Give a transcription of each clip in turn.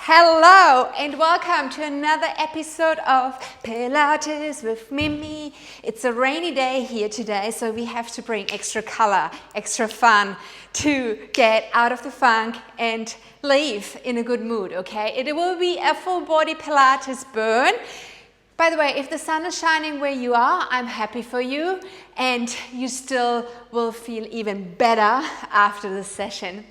Hello and welcome to another episode of Pilates with Mimi. It's a rainy day here today, so we have to bring extra color, extra fun to get out of the funk and leave in a good mood, okay? It will be a full body Pilates burn. By the way, if the sun is shining where you are, I'm happy for you, and you still will feel even better after the session.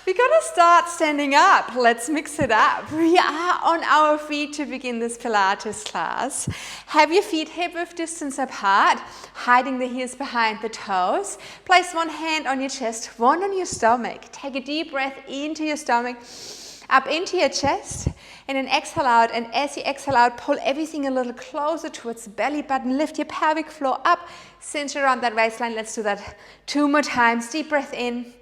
We gotta start standing up. Let's mix it up. We are on our feet to begin this Pilates class. Have your feet hip-width distance apart, hiding the heels behind the toes. Place one hand on your chest, one on your stomach. Take a deep breath into your stomach, up into your chest, and then exhale out. And as you exhale out, pull everything a little closer towards the belly button. Lift your pelvic floor up, cinch around that waistline. Let's do that 2 more times. Deep breath in,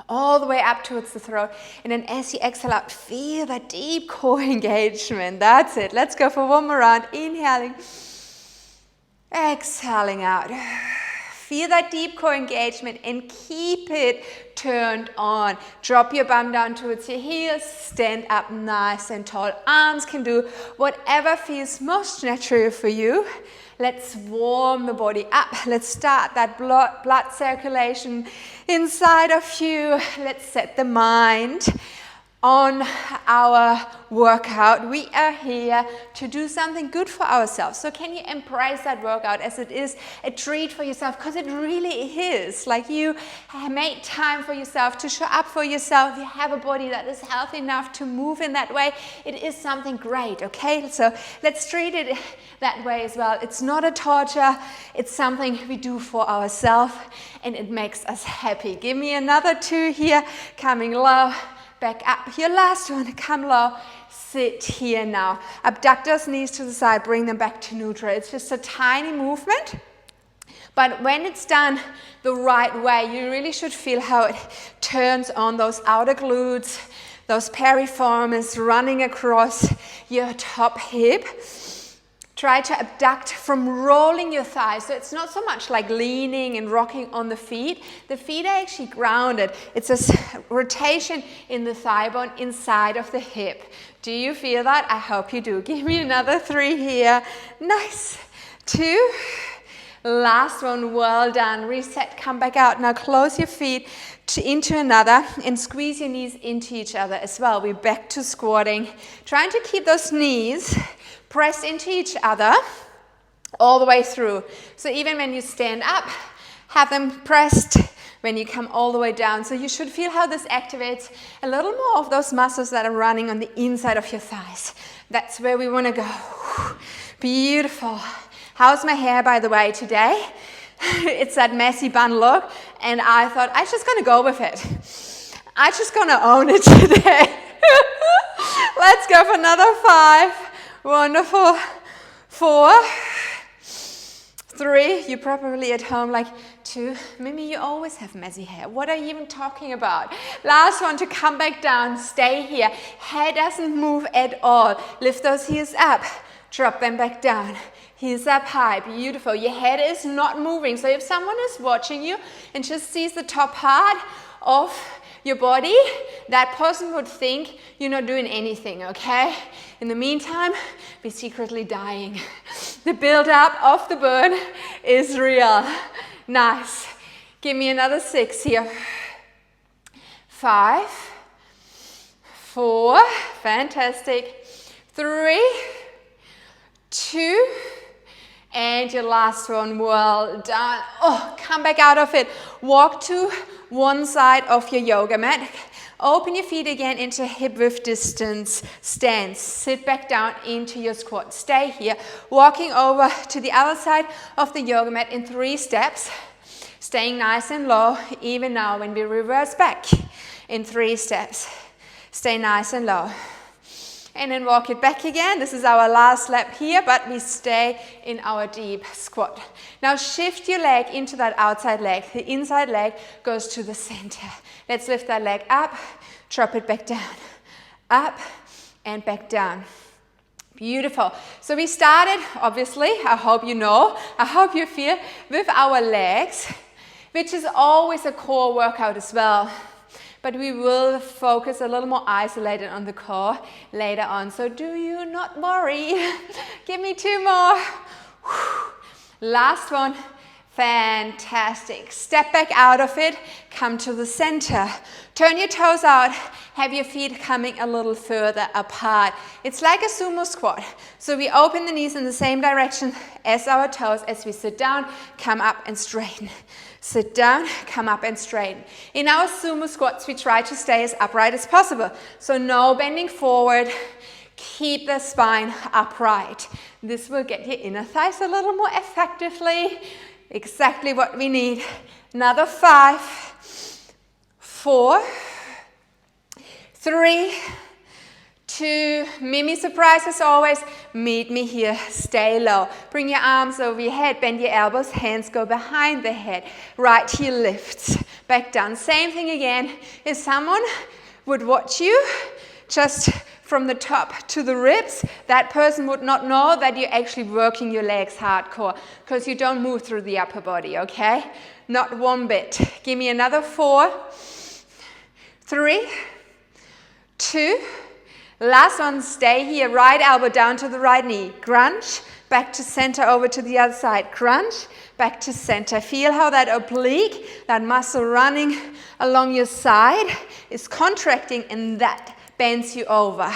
all the way up towards the throat. And then as you exhale out, feel that deep core engagement. That's it. Let's go for one more round. Inhaling, exhaling out. Feel that deep core engagement and keep it turned on. Drop your bum down towards your heels. Stand up nice and tall. Arms can do whatever feels most natural for you. Let's warm the body up. Let's start that blood circulation inside of you. Let's set the mind on our workout. We are here to do something good for ourselves. So can you embrace that workout as it is a treat for yourself? Because it really is. Like, you have made time for yourself to show up for yourself. You have a body that is healthy enough to move in that way. It is something great, okay? So let's treat it that way as well. It's not a torture. It's something we do for ourselves, and it makes us happy. Give me another 2 here. Coming low. Back up. Your last one. Come low. Sit here now. Abductors, knees to the side. Bring them back to neutral. It's just a tiny movement. But when it's done the right way, you really should feel how it turns on those outer glutes, those piriformis running across your top hip. Try to abduct from rolling your thighs. So it's not so much like leaning and rocking on the feet. The feet are actually grounded. It's a rotation in the thigh bone inside of the hip. Do you feel that? I hope you do. Give me another 3 here. Nice. 2. Last one. Well done. Reset. Come back out. Now close your feet into another and squeeze your knees into each other as well. We're back to squatting. Trying to keep those knees press into each other all the way through. So even when you stand up, have them pressed when you come all the way down. So you should feel how this activates a little more of those muscles that are running on the inside of your thighs. That's where we want to go. Beautiful. How's my hair, by the way, today? It's that messy bun look, and I thought I'm just going to go with it. I'm just going to own it today. Let's go for another 5. Wonderful. 4, 3, you're probably at home like 2. Mimi, you always have messy hair. What are you even talking about? Last one to come back down. Stay here. Head doesn't move at all. Lift those heels up. Drop them back down. Heels up high. Beautiful. Your head is not moving. So if someone is watching you and just sees the top part of your body, that person would think you're not doing anything, okay? In the meantime, be secretly dying. The build-up of the burn is real. Nice. Give me another 6 here. 5, 4, fantastic. 3, 2, and your last one. Well done. Oh, come back out of it. Walk to one side of your yoga mat. Open your feet again into hip-width distance stance. Sit back down into your squat. Stay here. Walking over to the other side of the yoga mat in 3 steps. Staying nice and low, even now when we reverse back in 3 steps. Stay nice and low. And then walk it back again. This is our last lap here, but we stay in our deep squat. Now shift your leg into that outside leg. The inside leg goes to the center. Let's lift that leg up, drop it back down. Up and back down. Beautiful. So we started, obviously, I hope you know, I hope you feel, with our legs, which is always a core workout as well. but we will focus a little more isolated on the core later on. So do you not worry. Give me 2 more. Last one. Fantastic. Step back out of it. Come to the center. Turn your toes out. Have your feet coming a little further apart. It's like a sumo squat. So we open the knees in the same direction as our toes. As we sit down, come up and straighten. Sit down, come up and straighten. In our sumo squats, we try to stay as upright as possible. So no bending forward. Keep the spine upright. This will get your inner thighs a little more effectively. Exactly what we need. Another 5, 4, 3, 2, Mimi surprise as always. Meet me here, stay low. Bring your arms over your head, bend your elbows, hands go behind the head. Right heel lifts, back down. Same thing again. If someone would watch you just from the top to the ribs, that person would not know that you're actually working your legs hardcore because you don't move through the upper body, okay? Not one bit. Give me another 4, 3, 2, last one, stay here. Right elbow down to the right knee. Crunch, back to center, over to the other side. Crunch, back to center. Feel how that oblique, that muscle running along your side is contracting, and that bends you over.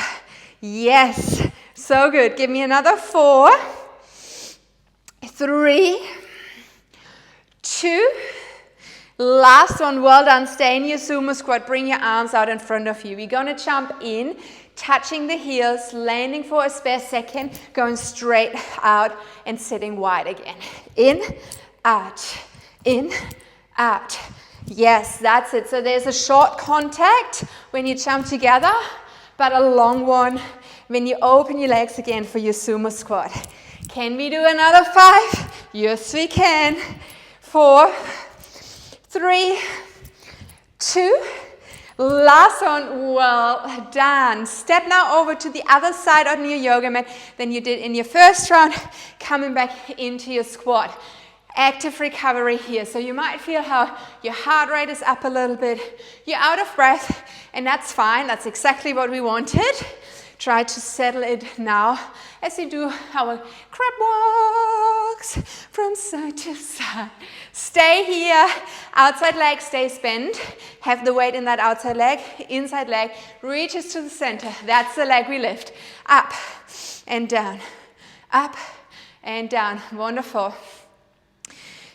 Yes, so good. Give me another 4, 3, 2, last one. Well done. Stay in your sumo squat. Bring your arms out in front of you. We're going to jump in, touching the heels, landing for a spare second, going straight out and sitting wide again. In, out, in, out. Yes, that's it. So there's a short contact when you jump together, but a long one when you open your legs again for your sumo squat. Can we do another 5? Yes, we can. 4, 3, 2, last one. Well done. Step now over to the other side on your yoga mat than you did in your first round, coming back into your squat. Active recovery here. So you might feel how your heart rate is up a little bit. You're out of breath, and that's fine. That's exactly what we wanted. Try to settle it now as you do our crab walks from side to side. Stay here. Outside leg stays bent. Have the weight in that outside leg. Inside leg reaches to the center. That's the leg we lift. Up and down. Up and down. Wonderful.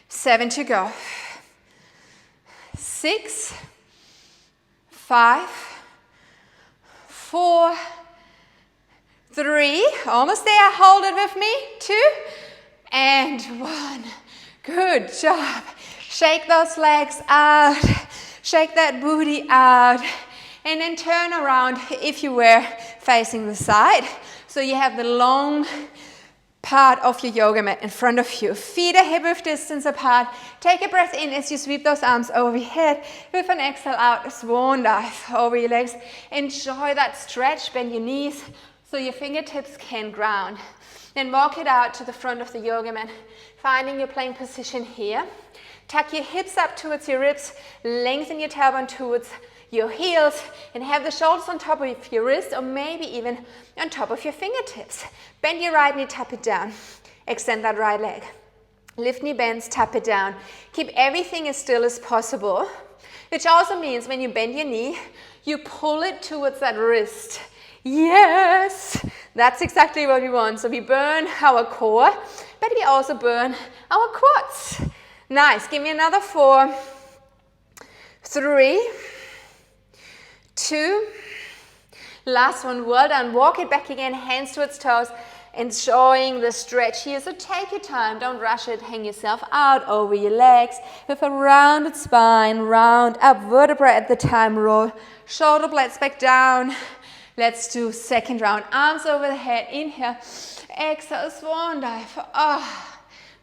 7 to go. 6, 5, 4, 3, almost there. Hold it with me. 2 and 1. Good job. Shake those legs out. Shake that booty out. And then turn around if you were facing the side. So you have the long part of your yoga mat in front of you. Feet are hip-width distance apart. Take a breath in as you sweep those arms over your head. With an exhale out, swan dive over your legs. Enjoy that stretch. Bend your knees so your fingertips can ground. Then walk it out to the front of the yoga mat, finding your plank position here. Tuck your hips up towards your ribs. Lengthen your tailbone towards your heels, and have the shoulders on top of your wrist, or maybe even on top of your fingertips. Bend your right knee, tap it down. Extend that right leg. Lift knee bends, tap it down. Keep everything as still as possible, which also means when you bend your knee, you pull it towards that wrist. Yes, that's exactly what we want. So we burn our core, but we also burn our quads. Nice. Give me another 4, 3, 2, last one. Well done. Walk it back again, hands towards toes, enjoying the stretch here. So take your time, don't rush it. Hang yourself out over your legs with a rounded spine, round up vertebra at the time. Roll shoulder blades back down. Let's do second round. Arms over the head. Inhale, exhale, swan dive.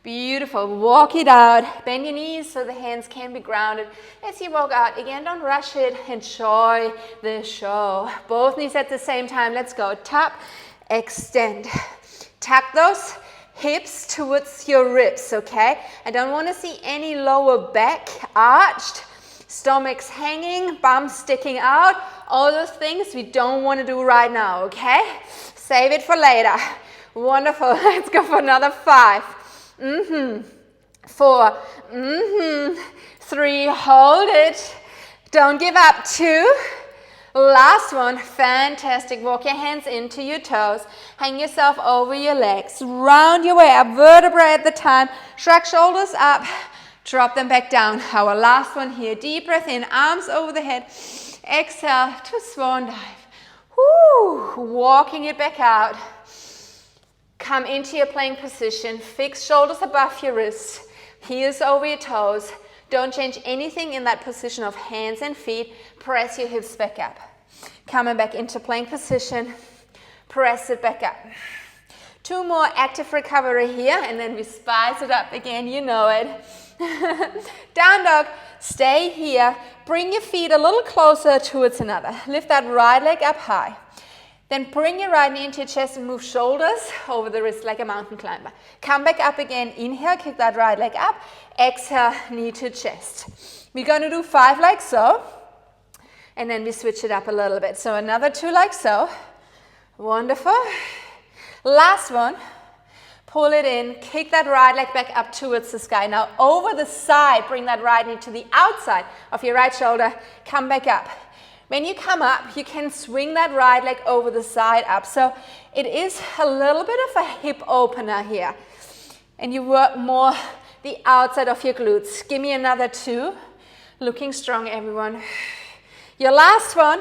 Beautiful. Walk it out. Bend your knees so the hands can be grounded as you walk out. Again, don't rush it. Enjoy the show. Both knees at the same time. Let's go. Tap, extend. Tuck those hips towards your ribs, okay? I don't want to see any lower back arched. Stomach's hanging, bum sticking out, all those things we don't want to do right now, okay? Save it for later. Wonderful. Let's go for another 5. 4. 3. Hold it. Don't give up. 2. Last one. Fantastic. Walk your hands into your toes. Hang yourself over your legs. Round your way up, vertebrae at the time. Shrug shoulders up. Drop them back down. Our last one here. Deep breath in, arms over the head. Exhale to swan dive. Woo. Walking it back out. Come into your plank position. Fix shoulders above your wrists. Heels over your toes. Don't change anything in that position of hands and feet. Press your hips back up. Coming back into plank position. Press it back up. 2 more active recovery here, and then we spice it up again. You know it. Down dog. Stay here. Bring your feet a little closer towards another. Lift that right leg up high. Then bring your right knee into your chest and move shoulders over the wrist like a mountain climber. Come back up again. Inhale, kick that right leg up. Exhale, knee to chest. We're going to do 5 like so. And then we switch it up a little bit. So another 2 like so. Wonderful. Last one. Pull it in. Kick that right leg back up towards the sky. Now over the side, bring that right knee to the outside of your right shoulder. Come back up. When you come up, you can swing that right leg over the side up. So it is a little bit of a hip opener here. And you work more the outside of your glutes. Give me another 2. Looking strong, everyone. Your last one.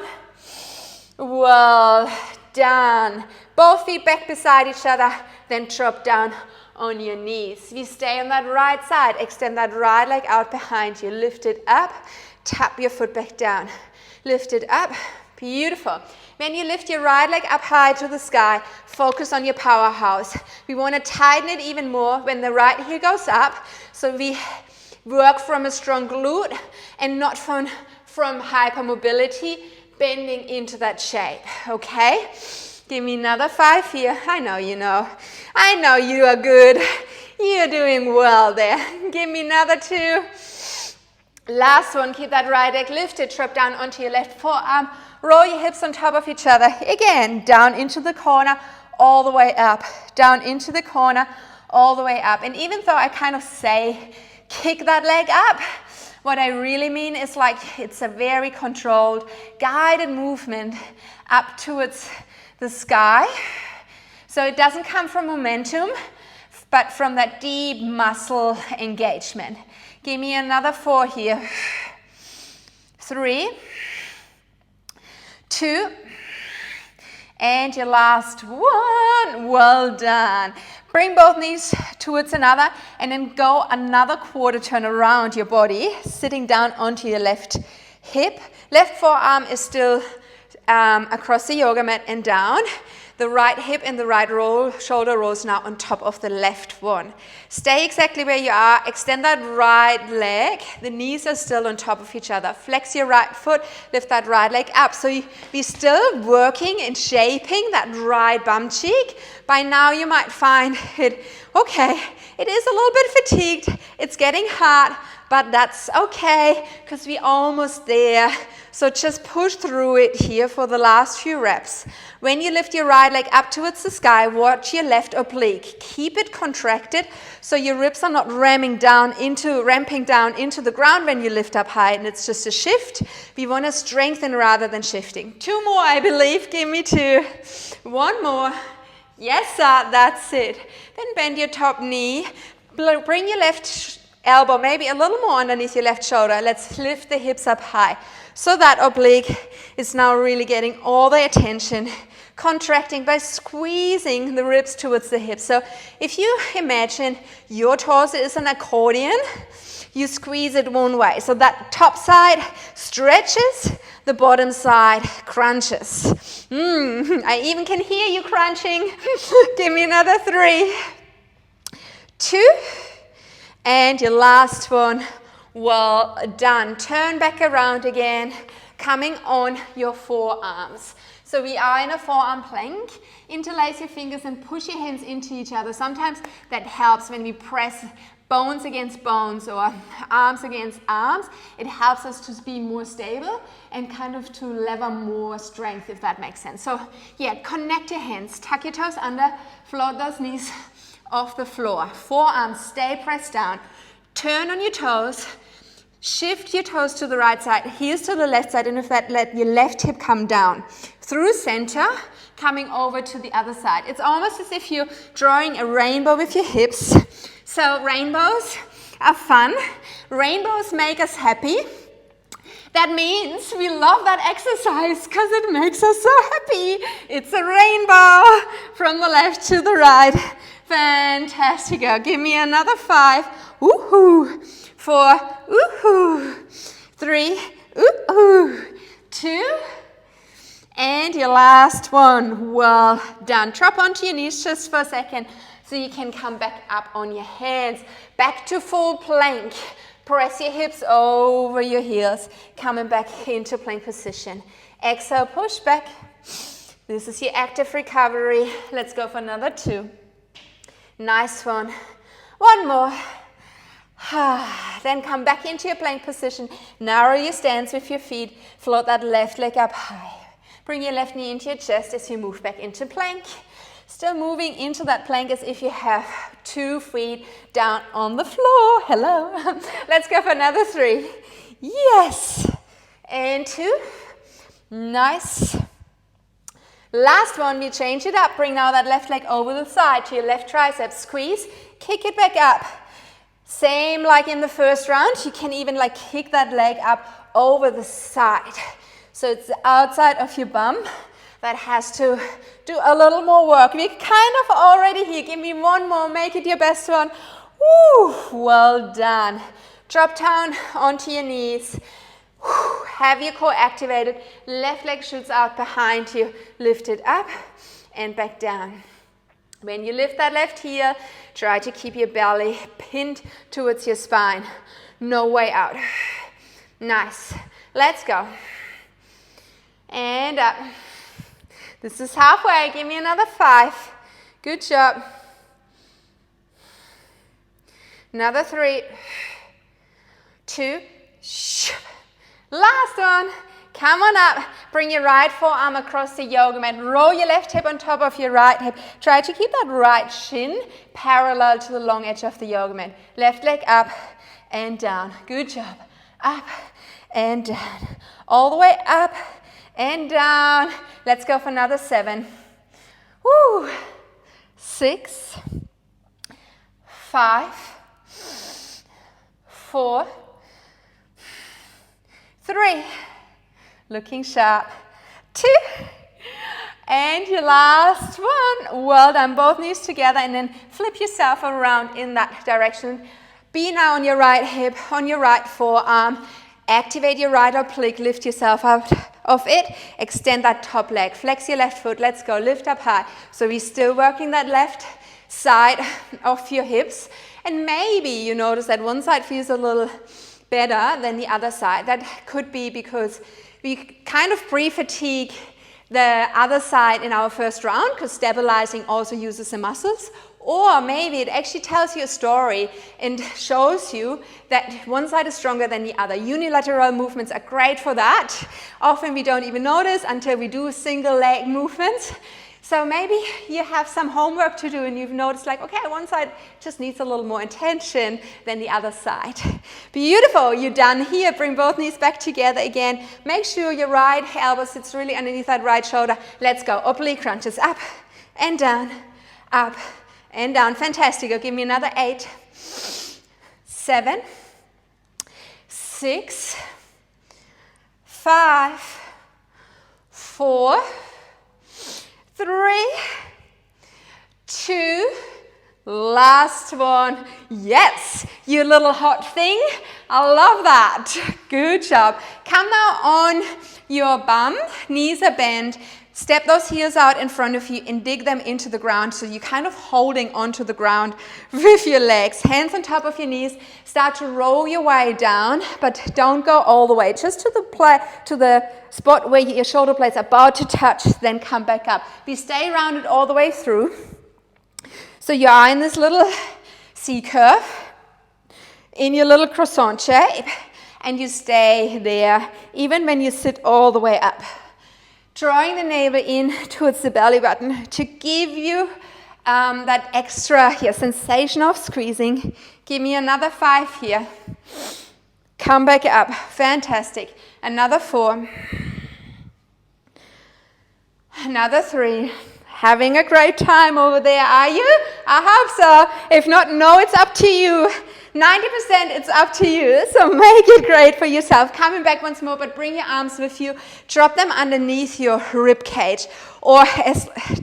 Well done. Both feet back beside each other. Then drop down on your knees. We stay on that right side. Extend that right leg out behind you. Lift it up. Tap your foot back down. Lift it up. Beautiful. When you lift your right leg up high to the sky, focus on your powerhouse. We want to tighten it even more when the right heel goes up. So we work from a strong glute and not from hypermobility, bending into that shape. Okay? Give me another 5 here. I know you know. I know you are good. You're doing well there. Give me another 2. Last one, keep that right leg lifted, drop down onto your left forearm, roll your hips on top of each other. Again, down into the corner, all the way up, down into the corner, all the way up. And even though I kind of say, kick that leg up, what I really mean is like it's a very controlled, guided movement up towards the sky. So it doesn't come from momentum, but from that deep muscle engagement. Give me another 4 here. 3, 2, and your last one. Well done. Bring both knees towards another and then go another quarter turn around your body, sitting down onto your left hip. Left forearm is still across the yoga mat and down. The right hip and the right shoulder rolls now on top of the left one. Stay exactly where you are. Extend that right leg. The knees are still on top of each other. Flex your right foot. Lift that right leg up. So we're still working and shaping that right bum cheek. By now you might find it, okay, it is a little bit fatigued. It's getting hard, but that's okay because we're almost there. So just push through it here for the last few reps. When you lift your right leg up towards the sky, watch your left oblique. Keep it contracted so your ribs are not ramping down into the ground when you lift up high, and it's just a shift. We want to strengthen rather than shifting. 2 more, I believe. Give me 2. 1 more. Yes, sir, that's it. Then bend your top knee. Bring your left elbow maybe a little more underneath your left shoulder. Let's lift the hips up high. So that oblique is now really getting all the attention, contracting by squeezing the ribs towards the hips. So if you imagine your torso is an accordion, you squeeze it one way. So that top side stretches, the bottom side crunches. I even can hear you crunching. Give me another 3, 2, and your last one. Well done. Turn back around again, coming on your forearms. So we are in a forearm plank. Interlace your fingers and push your hands into each other. Sometimes that helps when we press bones against bones or arms against arms. It helps us to be more stable and kind of to lever more strength, if that makes sense. So yeah, connect your hands, tuck your toes under, float those knees off the floor. Forearms stay pressed down. Turn on your toes. Shift your toes to the right side, heels to the left side, and if that, let your left hip come down. Through center, coming over to the other side. It's almost as if you're drawing a rainbow with your hips. So rainbows are fun. Rainbows make us happy. That means we love that exercise because it makes us so happy. It's a rainbow from the left to the right. Fantastic. Give me another 5. Woohoo. 4, ooh, 3, ooh, 2, and your last one. Well done. Drop onto your knees just for a second so you can come back up on your hands. Back to full plank. Press your hips over your heels, coming back into plank position. Exhale, push back. This is your active recovery. Let's go for another 2. Nice one. One more. Then come back into your plank position. Narrow your stance with your feet. Float that left leg up high. Bring your left knee into your chest as you move back into plank. Still moving into that plank as if you have 2 feet down on the floor. Hello. Let's go for another 3. Yes. And 2. Nice. Last one, we change it up. Bring now that left leg over the side to your left tricep. Squeeze. Kick it back up. Same like in the first round, you can even like kick that leg up over the side. So it's the outside of your bum that has to do a little more work. We're kind of already here. Give me one more, make it your best one. Woo, well done. Drop down onto your knees. Woo, have your core activated. Left leg shoots out behind you. Lift it up and back down. When you lift that left heel, try to keep your belly pinned towards your spine. No way out. Nice. Let's go. And up. This is halfway. Give me another 5. Good job. Another 3. 2. Last one. Come on up. Bring your right forearm across the yoga mat. Roll your left hip on top of your right hip. Try to keep that right shin parallel to the long edge of the yoga mat. Left leg up and down. Good job. Up and down. All the way up and down. Let's go for another 7. Woo. 6. 5. 4. 3. Looking sharp. 2. And your last one. Well done. Both knees together and then flip yourself around in that direction. Be now on your right hip, on your right forearm. Activate your right oblique. Lift yourself out of it. Extend that top leg. Flex your left foot. Let's go. Lift up high. So we're still working that left side of your hips. And maybe you notice that one side feels a little better than the other side. That could be because we kind of pre-fatigue the other side in our first round because stabilizing also uses the muscles. Or maybe it actually tells you a story and shows you that one side is stronger than the other. Unilateral movements are great for that. Often we don't even notice until we do single leg movements. So maybe you have some homework to do and you've noticed like, okay, one side just needs a little more attention than the other side. Beautiful, you're done here. Bring both knees back together again. Make sure your right elbow sits really underneath that right shoulder. Let's go, oblique crunches, up and down, up and down. Fantastic, give me another 8, 7, 6, 5, 4, 3, 2, last one. Yes, you little hot thing. I love that. Good job. Come now on your bum, knees are bent. Step those heels out in front of you and dig them into the ground so you're kind of holding onto the ground with your legs. Hands on top of your knees. Start to roll your way down, but don't go all the way. Just to the spot where your shoulder blades are about to touch, then come back up. We stay rounded all the way through. So you are in this little C curve. in your little croissant shape, and you stay there even when you sit all the way up. Drawing the navel in towards the belly button to give you that extra sensation of squeezing. Give me another 5 here. Come back up. Fantastic. Another 4. Another 3. Having a great time over there, are you? I hope so. If not, no, it's up to you. 90% it's up to you, so make it great for yourself. Coming back once more, but bring your arms with you. Drop them underneath your rib cage, or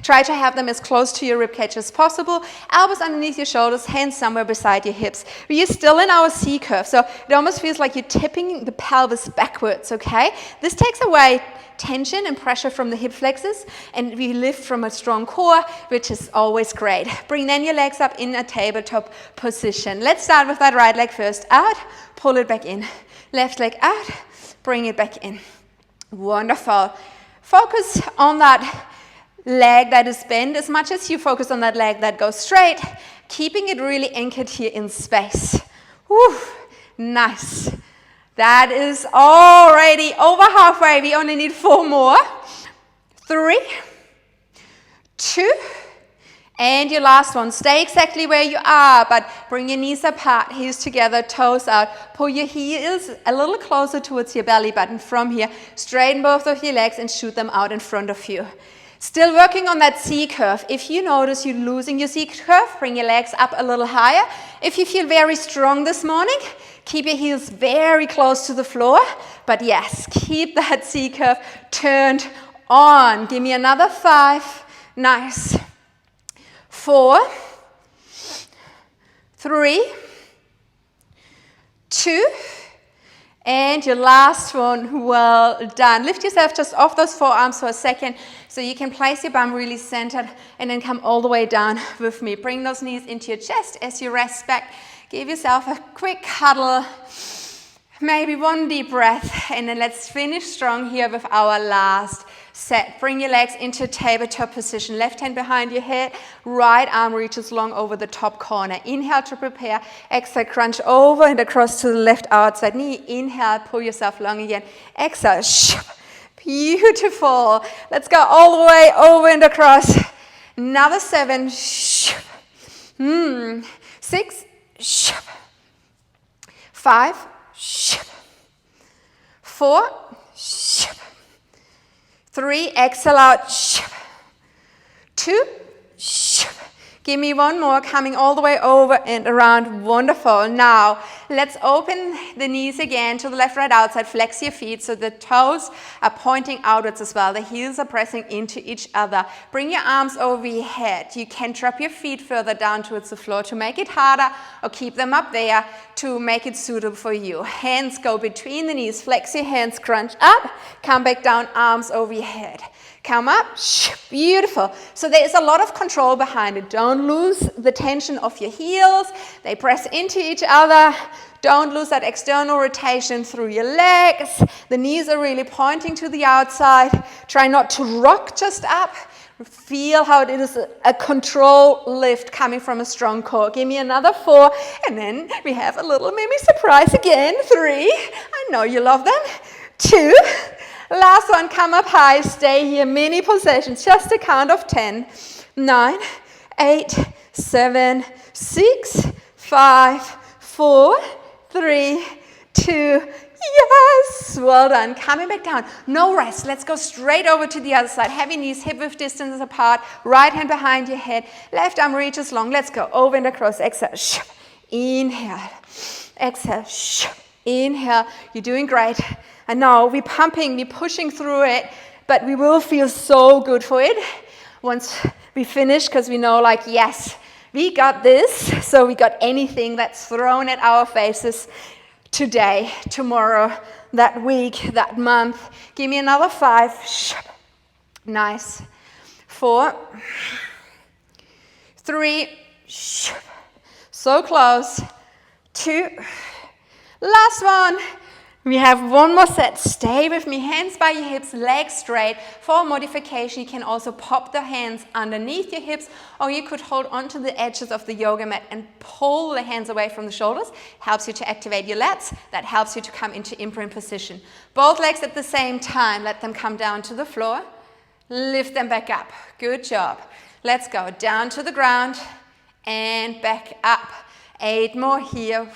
try to have them as close to your rib cage as possible. Elbows underneath your shoulders, hands somewhere beside your hips. We are still in our C curve, so it almost feels like you're tipping the pelvis backwards, okay? This takes away tension and pressure from the hip flexors, and we lift from a strong core, which is always great. Bring then your legs up in a tabletop position. Let's start with that right leg first. Out, pull it back in. Left leg out, bring it back in. Wonderful. Focus on that leg that is bent as much as you focus on that leg that goes straight, keeping it really anchored here in space. Whew, nice. That is already over halfway. We only need 4 more. 3, 2, and your last one. Stay exactly where you are, but bring your knees apart, heels together, toes out. Pull your heels a little closer towards your belly button from here. Straighten both of your legs and shoot them out in front of you. Still working on that C curve. If you notice you're losing your C curve, bring your legs up a little higher. If you feel very strong this morning, keep your heels very close to the floor. But yes, keep that C curve turned on. Give me another 5. Nice. 4, 3, 2, and your last one. Well done. Lift yourself just off those forearms for a second so you can place your bum really centered and then come all the way down with me. Bring those knees into your chest as you rest back. Give yourself a quick cuddle, maybe 1 deep breath, and then let's finish strong here with our last set. Bring your legs into tabletop position. Left hand behind your head, right arm reaches long over the top corner. Inhale to prepare. Exhale, crunch over and across to the left outside knee. Inhale, pull yourself long again. Exhale, beautiful. Let's go all the way over and across. Another 7, 6, 5, 4, 3, exhale out, 2, give me 1 more, coming all the way over and around. Wonderful. Now, let's open the knees again to the left, right, outside. Flex your feet so the toes are pointing outwards as well. The heels are pressing into each other. Bring your arms over your head. You can drop your feet further down towards the floor to make it harder, or keep them up there to make it suitable for you. Hands go between the knees. Flex your hands, crunch up, come back down, arms over your head. Come up, beautiful. So there's a lot of control behind it. Don't lose the tension of your heels. They press into each other. Don't lose that external rotation through your legs. The knees are really pointing to the outside. Try not to rock just up. Feel how it is a control lift coming from a strong core. Give me another 4, and then we have a little mini surprise again. 3, I know you love them. 2, last one, come up high, stay here, mini positions, just a count of 10, 9, 8, 7, 6, 5, 4, 3, 2, yes, well done. Coming back down, no rest. Let's go straight over to the other side. Heavy knees, hip width distance apart, right hand behind your head, left arm reaches long. Let's go over and across. Exhale, inhale, exhale, inhale. You're doing great. I know we're pumping, we're pushing through it, but we will feel so good for it once we finish, because we know, like, yes, we got this. So we got anything that's thrown at our faces today, tomorrow, that week, that month. Give me another 5. Nice. 4, 3, so close. 2, last one. We have one more set. Stay with me. Hands by your hips, legs straight. For modification, you can also pop the hands underneath your hips, or you could hold onto the edges of the yoga mat and pull the hands away from the shoulders. Helps you to activate your lats. That helps you to come into imprint position. Both legs at the same time. Let them come down to the floor. Lift them back up. Good job. Let's go down to the ground and back up. 8 more here.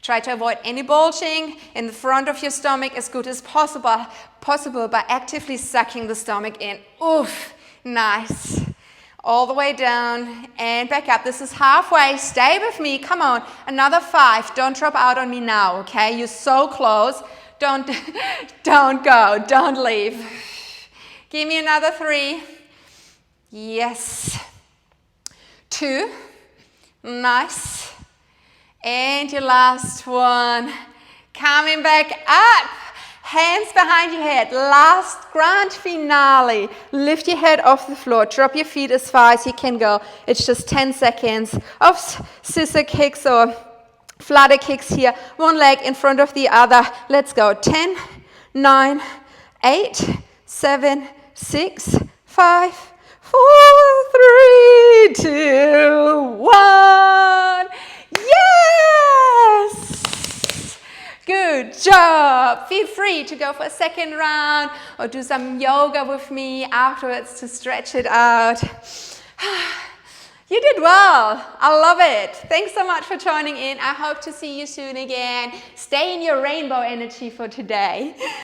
Try to avoid any bulging in the front of your stomach as good as possible by actively sucking the stomach in. Oof, nice. All the way down and back up. This is halfway. Stay with me. Come on. Another 5. Don't drop out on me now, okay? You're so close. Don't go. Don't leave. Give me another 3. Yes. 2. Nice. And your last one. Coming back up. Hands behind your head. Last grand finale. Lift your head off the floor. Drop your feet as far as you can go. It's just 10 seconds of scissor kicks or flutter kicks here. One leg in front of the other. Let's go. 10, 9, 8, 7, 6, 5, 4, 3, 2, 1. Yes! Good job. Feel free to go for a second round or do some yoga with me afterwards to stretch it out. You did well. I love it. Thanks so much for joining in. I hope to see you soon again. Stay in your rainbow energy for today.